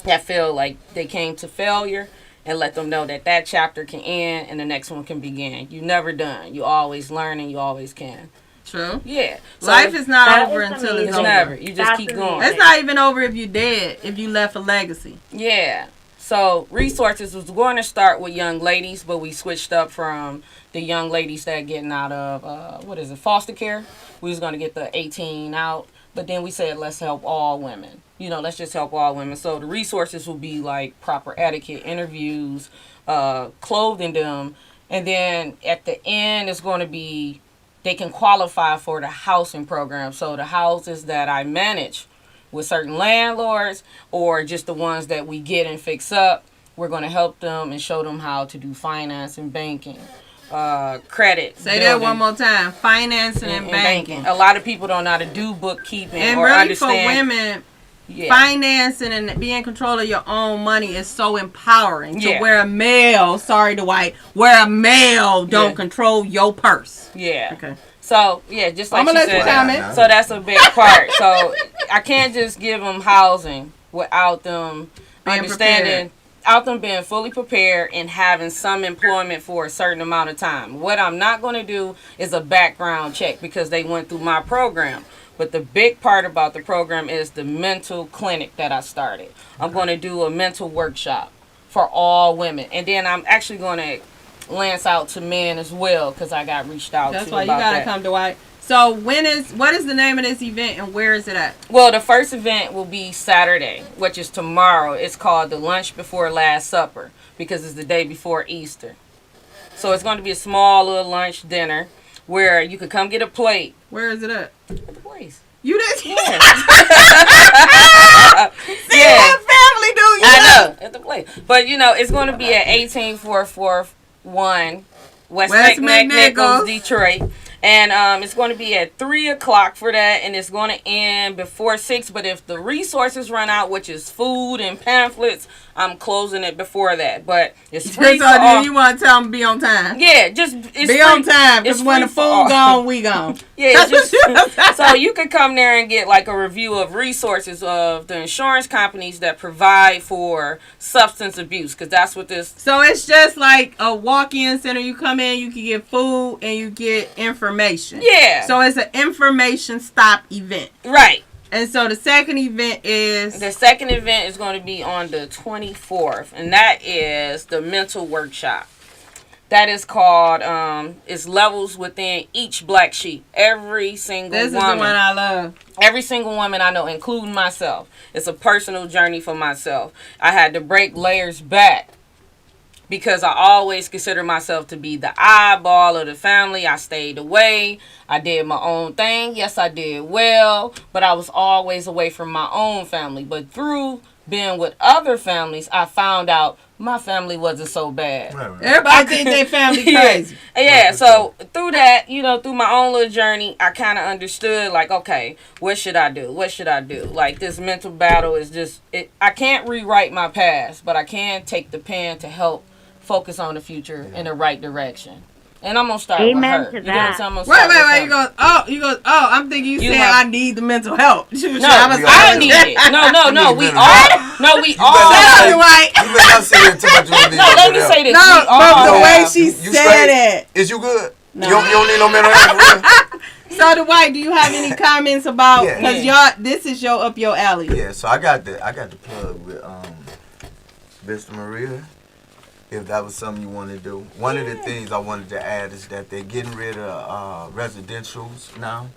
that feel like they came to failure and let them know that that chapter can end and the next one can begin. You're never done. You always learn and you always can. True. Yeah. So Life is not that over is until it's it's over. never. You just That's keep amazing. going. It's not even over if you're dead, if you left a legacy. Yeah. So resources was going to start with young ladies, but we switched up from the young ladies that getting out of foster care. We was going to get the 18 out, but then we said let's help all women. Let's just help all women. So the resources will be like proper etiquette, interviews, clothing them, and then at the end it's going to be they can qualify for the housing program. So the houses that I manage with certain landlords or just the ones that we get and fix up, we're going to help them and show them how to do finance and banking, credit. Say building, that one more time. Financing and banking. A lot of people don't know how to do bookkeeping And or really understand. for women, Yeah. financing and being in control of your own money is so empowering. To Yeah. where a male, sorry to white, where a male don't Yeah. control your purse. Yeah. Okay. So, yeah, just like I'm she gonna let you said. comment. So that's a big part. So I can't just give them housing without them Being understanding, without them being fully prepared and having some employment for a certain amount of time. What I'm not going to do is a background check because they went through my program. But the big part about the program is the mental clinic that I started. I'm going to do a mental workshop for all women. And then I'm actually going to lance out to men as well because I got reached out That's to why you about gotta that. come to white. So what is the name of this event and where is it at? Well, the first event will be Saturday, which is tomorrow. It's called the Lunch Before Last Supper because it's the day before Easter. So it's going to be a small little lunch dinner where you could come get a plate. Where is it at? At the place. You did. Yeah. See Yeah. what family do? You I know, at the place. But, it's going to be at 18441 West McNichols, Detroit. And it's going to be at 3 o'clock for that, and it's going to end before 6. But if the resources run out, which is food and pamphlets, I'm closing it before that. But it's free for all. You want to tell them be on time? Yeah, just it's Be free. on time, because It's when the free for all. food gone, we gone. Yeah, it's just so you could come there and get like a review of resources of the insurance companies that provide for substance abuse, because that's what this. So it's just like a walk-in center. You come in, you can get food, and you get information. Yeah. So it's an information stop event. Right. And so the second event is The second event is going to be on the 24th, and that is the mental workshop. That is called, it's levels within each black sheep. Every single this is woman. the one I love. Every single woman I know, including myself. It's a personal journey for myself. I had to break layers back because I always consider myself to be the eyeball of the family. I stayed away. I did my own thing. Yes, I did well, but I was always away from my own family. But through being with other families, I found out my family wasn't so bad. Right, right. Everybody think their family crazy. Yeah, so through that, through my own little journey, I kind of understood, like, okay, what should I do? What should I do? Like, this mental battle is just, I can't rewrite my past, but I can take the pen to help focus on the future in the right direction. And I'm going to start Amen with her. to You know what I'm that. saying? I'm gonna Wait, start with wait. her. You go. I'm thinking you You saying have- I need the mental help. No, I was I need it. No, we all. No, we You all better not have. say- Dwight. You better not say that too much. You don't need No, let me mental say this. No, we all but the way have. she You said straight? it. Is you good? No. You don't need no mental health. So, Dwight, do you have any comments about? Yeah. Because y'all, this is up your alley. Yeah, so I got the plug with Vista Maria. If that was something you want to do, one of the things I wanted to add is that they're getting rid of residentials now.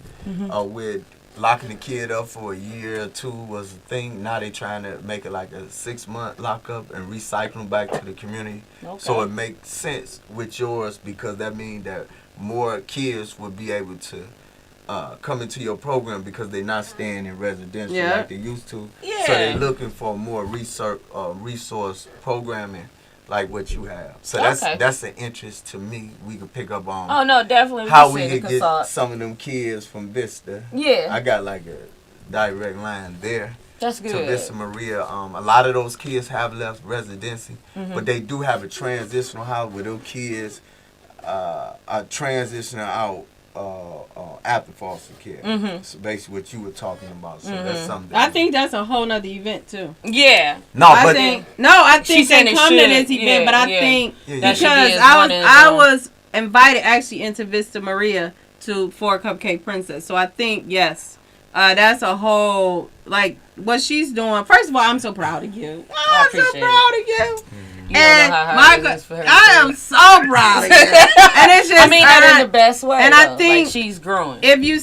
With locking the kid up for a year or two was a thing. Now they trying to make it like a 6-month lockup and recycle them back to the community. Okay. So it makes sense with yours because that means that more kids would be able to come into your program because they're not staying in residential Yeah. like they used to. Yeah. So they're looking for more resource programming like what you have. So Okay. that's an interest to me. We could pick up on Oh no, definitely. how we we said could to get consult. some of them kids from Vista. Yeah, I got like a direct line there that's to good. Vista Maria. A lot of those kids have left residency, but they do have a transitional house where those kids are transitioning out after foster care. So basically what you were talking about. So that's something. I think that's a whole nother event too. Yeah, no, I but think saying they it come to should. this event, Yeah, but I yeah. think Yeah, because that should be as I one was as, I was invited actually into Vista Maria for Cupcake Princess. So I think yes, that's a whole like what she's doing. First of all, I'm so proud of you. I'm so appreciate proud of you. you And know how my hard it is for her. I am so proud of you. And it's just I mean that in the best way. and I though. think like, she's growing. if you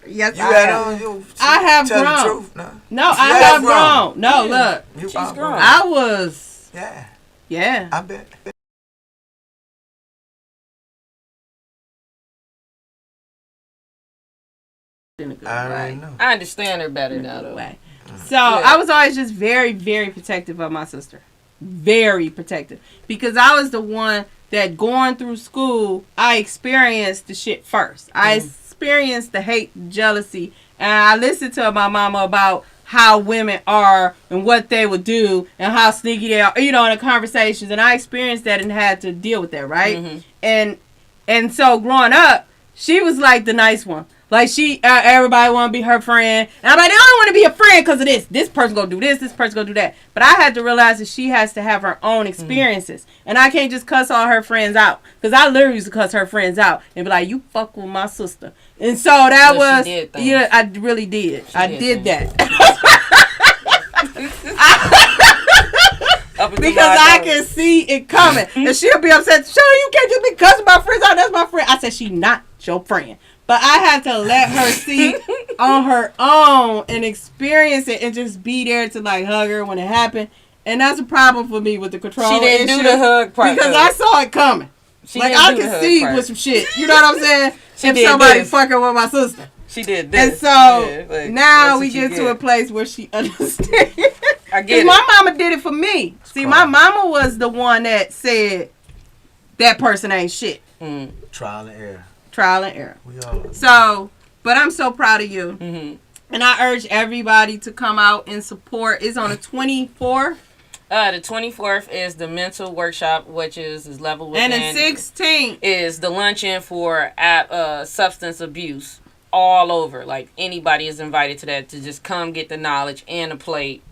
yes, you I had have. on you. I have tell grown. the truth now. No, I have have grown. grown. No, Yeah. look, You She's are grown. I was Yeah, yeah. I bet. In a good I way. already know. I understand her better In a now good though. way. So I was always just very, very protective of my sister. Very protective. Because I was the one that going through school, I experienced the shit first. I experienced the hate, jealousy, and I listened to my mama about how women are and what they would do and how sneaky they are, you know, in the conversations. And I experienced that and had to deal with that, right? And so growing up, she was like the nice one. Like everybody want to be her friend. And I'm like, they only want to be a friend because of this. This person gonna do this person gonna do that. But I had to realize that she has to have her own experiences. And I can't just cuss all her friends out. Because I literally used to cuss her friends out and be like, you fuck with my sister. And so that Well, she did things. yeah, I really did. I did that. Up until Because my I daughter. can see it coming. And she'll be upset. Sure, you can't just be cussing my friends out. That's my friend. I said, she not your friend. But I had to let her see on her own and experience it and just be there to like hug her when it happened. And that's a problem for me with the control She didn't issue do the hug part. because though. I saw it coming. She Like didn't I do the can hug see part. with some shit. You know what I'm saying? She if did somebody this. fucking with my sister. She did And this. so Yeah, like, now that's we what you get to a place where she understands. I Because get it. my mama did it for me. See, my mama was the one that said that person ain't shit. Trial and error. Trial and error. We all. So, but I'm so proud of you. Mm-hmm. And I urge everybody to come out and support. It's on the 24th. The 24th is the mental workshop, which is level within. And the 16th. Is the luncheon for substance abuse all over. Like anybody is invited to that to just come get the knowledge and a plate.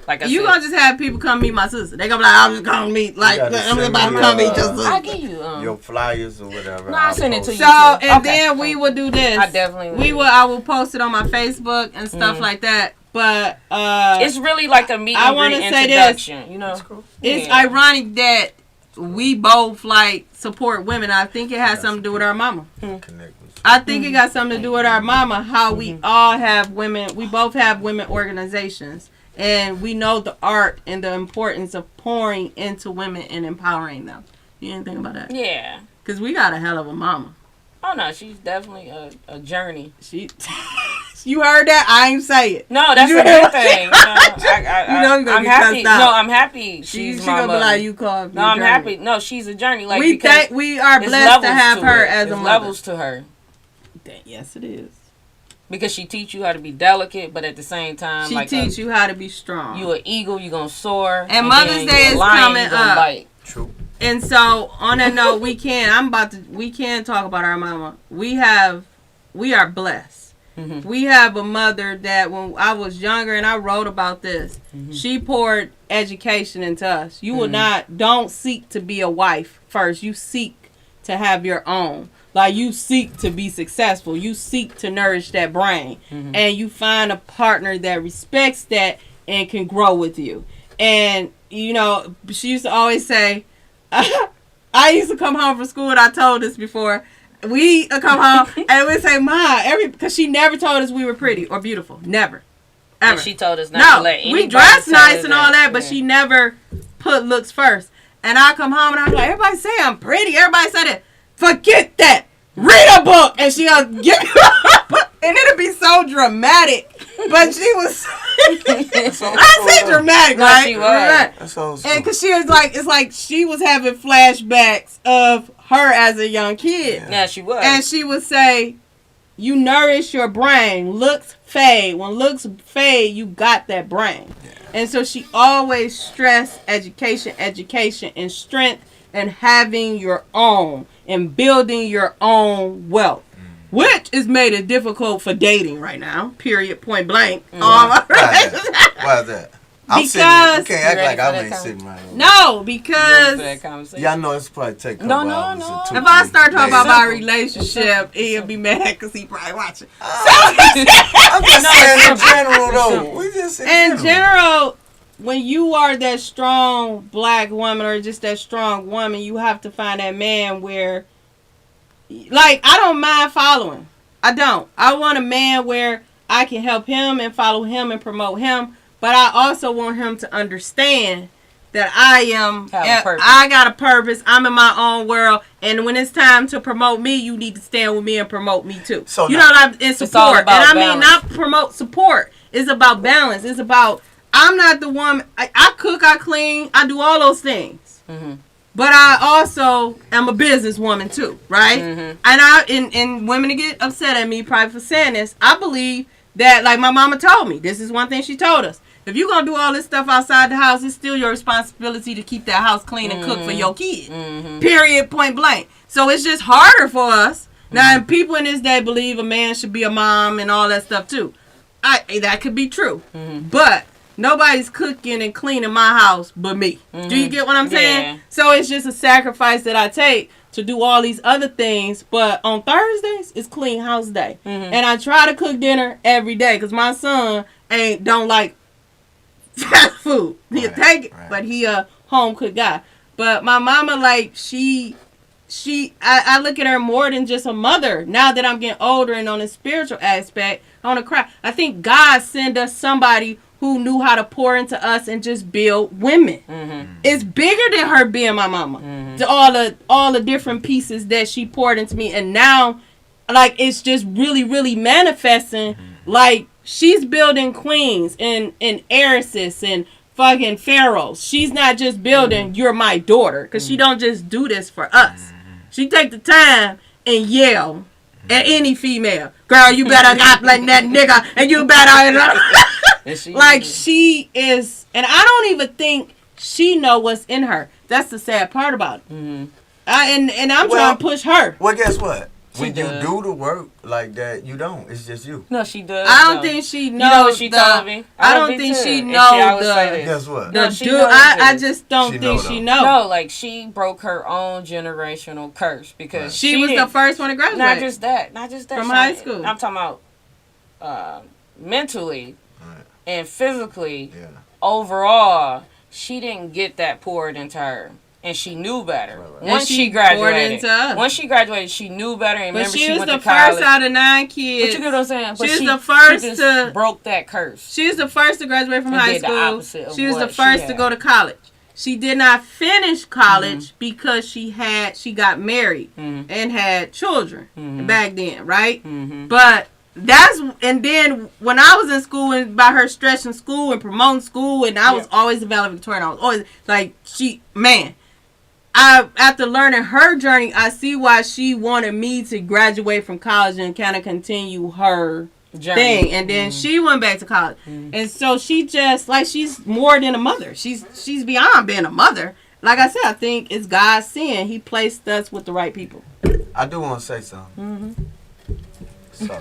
Like I You said, gonna just have people come meet my sister. They gonna be like, I'm just gonna meet, like, gotta I'm send about to me, come meet your I sister. give you Your flyers or whatever. No, I'll send it to post you. So, and Okay. then we will do this. I definitely will. I will post it on my Facebook and stuff like that. But, It's really like a meet I and wanna greet say this. introduction. You know, it's Yeah. ironic that we both, like, support women. I think it has something to do with our mama. Connect with you. I think it got something to do with our mama, how we all have women, we both have women organizations. And we know the art and the importance of pouring into women and empowering them. You didn't think about that? Yeah. Because we got a hell of a mama. Oh no, she's definitely a journey. She, you heard that? I ain't say it. No, that's You a heard good thing. You know you're gonna I'm get happy. cussed out. No, I'm happy. She She's gonna my be mother. like, you called me. No, I'm journey. happy. No, she's a journey. Like We because think we are there's blessed to levels have to her it. as a There's mother. levels to her Yes, it is. because she teach you how to be delicate, but at the same time, She like teach you how to be strong. you an eagle, you gonna soar. And Mother's then Day you a is lion, coming you gonna up. bite. True. And so on that note, we can talk about our mama. We are blessed. We have a mother that when I was younger, and I wrote about this, she poured education into us. You will don't seek to be a wife first. You seek to have your own. Like, you seek to be successful. You seek to nourish that brain. And you find a partner that respects that and can grow with you. And, you know, she used to always say, I used to come home from school, and I told this before. We come home and we say, "Ma," because she never told us we were pretty or beautiful. Never, ever. And she told us not to let anybody we dress tell nice us and all that, but she never put looks first. And I come home and I'm like, everybody say I'm pretty. Everybody say that. Forget that. Read a book, and she'll give me a book, and it'll be so dramatic. But she was, I say dramatic, No, right? she was. That's old school. And because she was like, it's like she was having flashbacks of her as a young kid. Yeah, she was. And she would say, you nourish your brain. Looks fade. When looks fade, you got that brain. Yeah. And so she always stressed education, and strength, and having your own, and building your own wealth. Which is made it difficult for dating right now. Period. Point blank. Why is that? Because you can't act like I ain't sitting right here. No, because yeah, I know it's probably take a No. hours and if I start talking about my Simple. relationship, he'll be mad because he probably watching. I'm just saying in general though. We just In general, when you are that strong black woman or just that strong woman, you have to find that man where, like, I don't mind following. I don't. I want a man where I can help him and follow him and promote him. But I also want him to understand that I got a purpose. I'm in my own world. And when it's time to promote me, you need to stand with me and promote me too. So you know what I'm in support. And I mean, not promote support. It's about balance. It's about, I'm not the woman. I cook, I clean, I do all those things. But I also am a businesswoman too, right? And women get upset at me probably for saying this. I believe that, like my mama told me, this is one thing she told us. If you're going to do all this stuff outside the house, it's still your responsibility to keep that house clean and cook for your kid. Period, point blank. So it's just harder for us. Now, people in this day believe a man should be a mom and all that stuff too. That could be true. But nobody's cooking and cleaning my house but me. Do you get what I'm saying? Yeah. So it's just a sacrifice that I take to do all these other things. But on Thursdays, it's clean house day. And I try to cook dinner every day because my son don't like fast food. He'll take it, but he a home cooked guy. But my mama, like, I look at her more than just a mother. Now that I'm getting older and on the spiritual aspect, I want to cry. I think God sent us somebody who knew how to pour into us and just build women. It's bigger than her being my mama. All the different pieces that she poured into me, and now, like, it's just really, really manifesting. Like, she's building queens and heiresses and fucking pharaohs. She's not just building, you're my daughter, because she don't just do this for us. She take the time and yell at any female, girl, you better not let that nigga, and you better. Like, she is, and I don't even think she know what's in her. That's the sad part about it. And I'm trying to push her. Well, guess what? When you does. do the work like that, you don't. It's just you. No, she does. I don't think she knows. You know what she told me? I don't think she knows the. Guess what? No, she I just don't think she knows. No, like, she broke her own generational curse because she was the first one to graduate. Not just that. From high school. I'm talking about mentally and physically. Yeah. Overall, she didn't get that poured into her. And she knew better. Once she graduated, she knew better. And but remember, she was went the to college. first out of 9 kids. But you get what I'm saying? But she was the first to broke that curse. She was the first to graduate from high school. She was the she first to go to college. She did not finish college because she got married and had children back then, right? But and then when I was in school, and by her stretching school and promoting school, and I was always the valedictorian. I was always like, after learning her journey, I see why she wanted me to graduate from college and kind of continue her thing. And then she went back to college. And so she just, like, she's more than a mother. She's beyond being a mother. Like I said, I think it's God's sin. He placed us with the right people. I do want to say something. So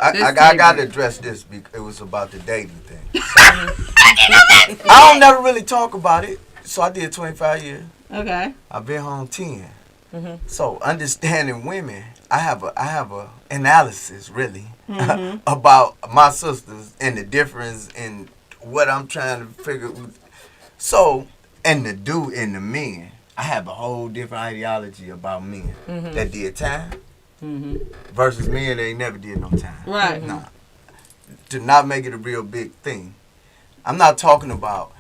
I got to address this because it was about the dating thing. So, I don't never really talk about it. So I did 25 years. Okay. I've been home 10. So understanding women, I have a analysis really about my sisters and the difference in what I'm trying to figure. So and the dude and the men, I have a whole different ideology about men that did time versus men that ain't never did no time. Right. Nah. To not make it a real big thing. I'm not talking about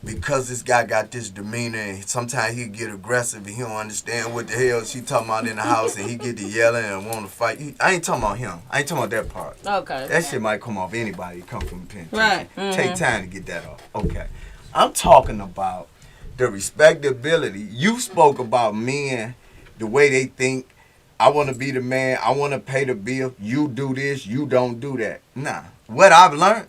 because this guy got this demeanor and sometimes he get aggressive and he don't understand what the hell she talking about in the house and he get to yelling and want to fight. I ain't talking about him. I ain't talking about that part. Okay. That shit might come off anybody come from the pen. Right. Take time to get that off. Okay. I'm talking about the respectability. You spoke about men, the way they think. I want to be the man. I want to pay the bill. You do this. You don't do that. Nah. What I've learned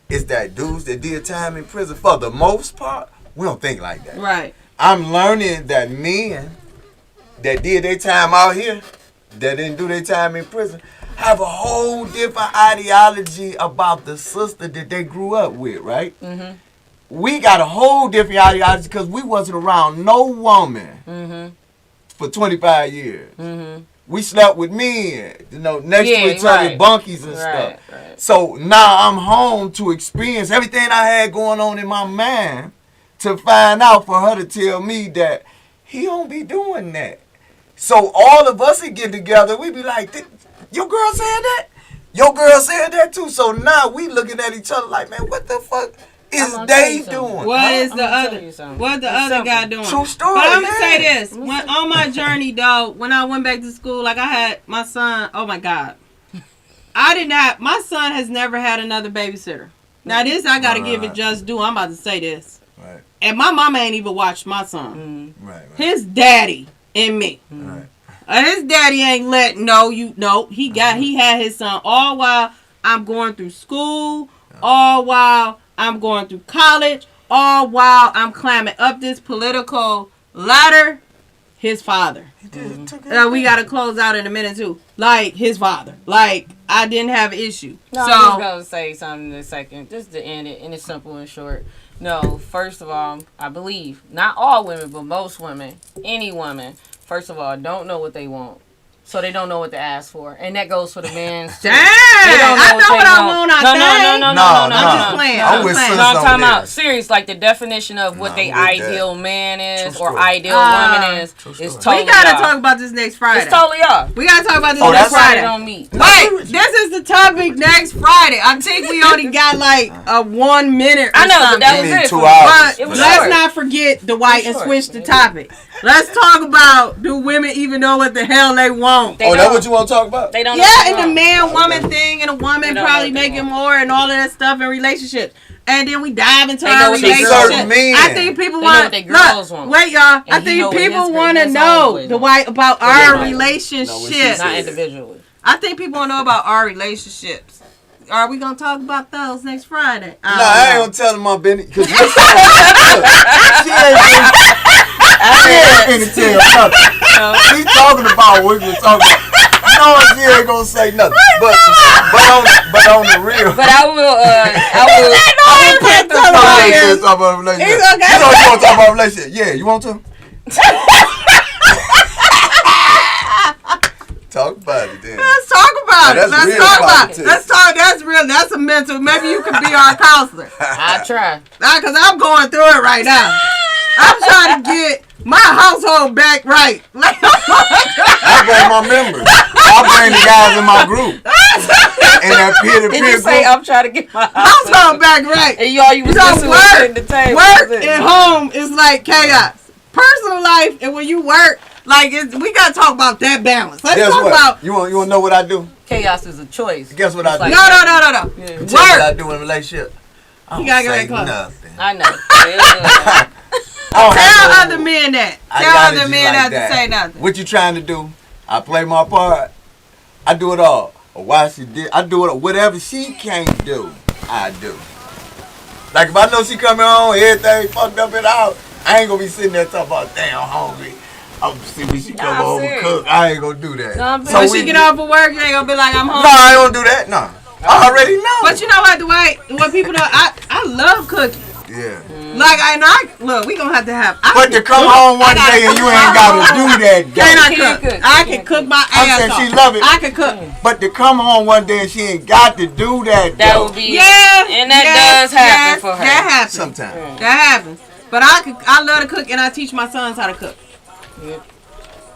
is that dudes that did time in prison, for the most part, we don't think like that. Right. I'm learning that men that did their time out here, that didn't do their time in prison, have a whole different ideology about the sister that they grew up with, right? We got a whole different ideology because we wasn't around no woman for 25 years. We slept with men, next to each other, bunkies and stuff. Right. So now I'm home to experience everything I had going on in my mind to find out for her to tell me that he don't be doing that. So all of us would get together, we be like, your girl said that? Your girl said that too. So now we looking at each other like, man, what the fuck is they doing? What is the I'ma other? tell you something. What the other guy doing? True story. But I'm gonna yeah. say this: when on my journey, though, when I went back to school, like I had my son. Oh my God, I did not. My son has never had another babysitter. Now this I gotta give it just due. I'm about to say this, Right, and my mama ain't even watched my son. right. His daddy and me. Right. His daddy ain't let he had his son all while I'm going through school, all while I'm going through college, all while I'm climbing up this political ladder. His father. We gotta close out in a minute too. Like his father. Like I didn't have an issue. No, so I'm just gonna say something in a second, just to end it, and it's simple and short. No, first of all, I believe not all women, but most women, any woman, first of all, don't know what they want. So they don't know what to ask for. And that goes for the men. dang, I know what I want. No. I'm just playing. I'm with playing. sis No, I'm over talking there. about serious, like the definition of what they I'm with that. ideal man is True or story. ideal woman is True is story. totally We gotta off. talk about this next Friday. It's totally off. We gotta talk about this Oh, next that's Friday. Don't meet. Wait, this is the topic next Friday. I think we only got like a 1 minute. Or I know, but that something. was it. 2 for me. hours. But It was let's short. not forget the white and short. switch the topic. Let's talk about, do women even know what the hell they want? They Oh, don't. that's what you want to talk about? They don't know Yeah, what and they the want. man-woman thing, and a woman They don't know probably what they making want. more and all of that stuff in relationships. And then we dive into They know our what they relationship. certain men. I think people They know want what they girls look, want. wait, y'all. I And he know think what people his- want to his know homeboys the want. white about They our know what she relationships. Not individually. I think people want to know about our relationships. Are we gonna talk about those next Friday? Nah, I ain't gonna tell him my business. Cause she ain't finna tell nothing. She's talking about what we were talking about. No, she ain't gonna say nothing. But on the real. But I will put the Oh, fire. yeah, yeah, talk about relationship. It's okay. You know you want to talk about relationship. Yeah, you want to? Talk about it then. Let's talk about Now, it. that's Let's real talk about it. politics. Let's talk. That's real. That's a mental. Maybe you could be our counselor. I try. Because I'm going through it right now. I'm trying to get my household back right. I bring my members. I bring the guys in my group. And that Did peer-to-peer you say group. I'm trying to get my household back right. And y'all, you was So listening work, to the table. work and home is like chaos. Personal life and when you work, like we gotta talk about that balance. Let's Guess talk what? about You want to know what I do? Chaos is a choice. Guess what I do? Like- no. Yeah. You tell me what I Work. do in a relationship. I You don't gotta go say that close. nothing. I know. Yeah. I don't have Tell no- other men that. I Tell gotta other do men like not that. to say nothing. What you trying to do? I play my part. I do it all. Or why she did? I do it. Whatever she can't do, I do. Like if I know she coming home, everything fucked up in the house, I ain't gonna be sitting there talking about, damn, I'm hungry. I'm see when she come I'm home and serious. cook. I ain't gonna do that. No, I'm So when So she get off of work, you ain't gonna be like, I'm home. No, I don't do that. No, I already know. But you know what, Dwight? What people know, I love cooking. Yeah. Like, look, we gonna have to have. But to come home one day and you ain't gotta do that. Can I Can't cook? cook. I can cook my I'm ass saying off. she love it. I can cook. But to come home one day and she ain't got to do that. That though. would be Yeah, and that yes, does happen yes, for her. That happens. Sometimes. That happens. But I love to cook, and I teach my sons how to cook. Yep.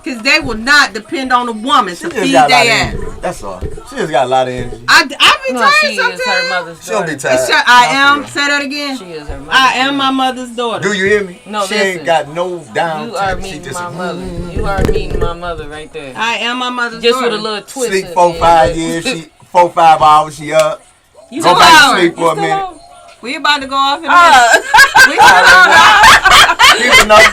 Cause they will not depend on a woman She to just feed got a lot of their ass. energy. That's all. She just got a lot of energy. I be No, tired she is her sometimes. mother's She'll daughter. be tired. I am. Say that again. She is her mother. I am my mother's daughter. Do you hear me? No, she listen. ain't got no down. You are She meeting just my mother. You are meeting my mother right there. I am my mother's Just daughter. with a little twist. sleep in 4-5 it. years. She 4-5 hours. She up. You Go still back to on? sleep You for a still minute. on? We about to go off in a minute. Ah. We still on. People know.